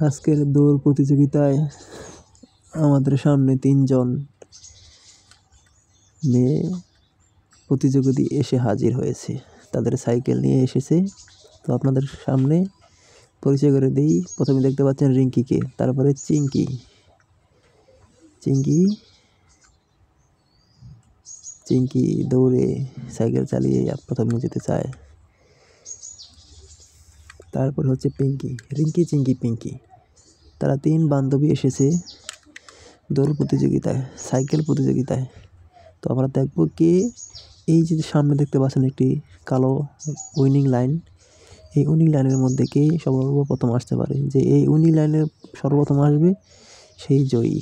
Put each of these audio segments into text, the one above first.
আজকের দৌড় প্রতিযোগিতায় আমাদের সামনে 3 জন মেয়ে প্রতিযোগী এসে হাজির হয়েছে। তাদের সাইকেল নিয়ে এসেছে। তো আপনাদের সামনে পরিচয় করে দিই। প্রথমে দেখতে পাচ্ছেন রিঙ্কিকে, তারপরে চিঙ্কি। চিঙ্কি দৌড়ে সাইকেল চালিয়ে প্রথমে যেতে চায়। তারপর হচ্ছে পিঙ্কি, রিঙ্কি, চিঙ্কি, পিঙ্কি। তারা 3 বান্ধবী এসেছে দৌড় প্রতিযোগিতায়, সাইকেল প্রতিযোগিতায়। তো আমরা দেখব কে এই যে সামনে দেখতে পাচ্ছেন একটি কালো উইনিং লাইন, এই উইনিং লাইনের মধ্যে কে সর্বপ্রথম আসতে পারে, যে এই উইনিং লাইনে সর্বপ্রথম আসবে সেই জয়ী।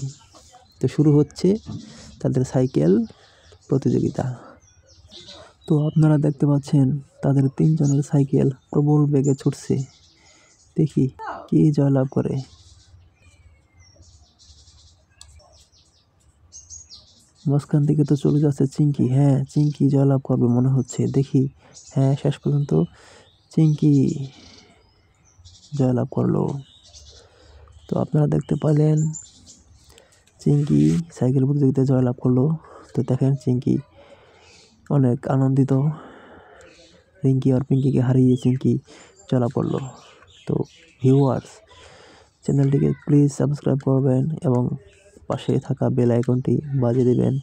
তো শুরু হচ্ছে তাদের সাইকেল প্রতিযোগিতা। তো আপনারা দেখতে পাচ্ছেন তাদের 3 জনের সাইকেল প্রবল বেগে ছুটছে। দেখি কে জয়লাভ করে। মাঝখান থেকে তো চলে যাচ্ছে চিঙ্কি। হ্যাঁ, চিঙ্কি জয়লাভ করবে মনে হচ্ছে। দেখি, হ্যাঁ, শেষ পর্যন্ত চিঙ্কি জয়লাভ করলো। তো আপনারা দেখতে পেলেন চিঙ্কি সাইকেল প্রতিযোগিতায় জয়লাভ করলো। তো দেখেন চিঙ্কি অনেক আনন্দিত। রিঙ্কি আর পিঙ্কিকে হারিয়ে চিঙ্কি জয়লাভ করলো। তো ভিউয়ার্স, চ্যানেলটিকে প্লিজ সাবস্ক্রাইব করবেন এবং পাশে থাকা বেল আইকনটি বাজিয়ে দেবেন।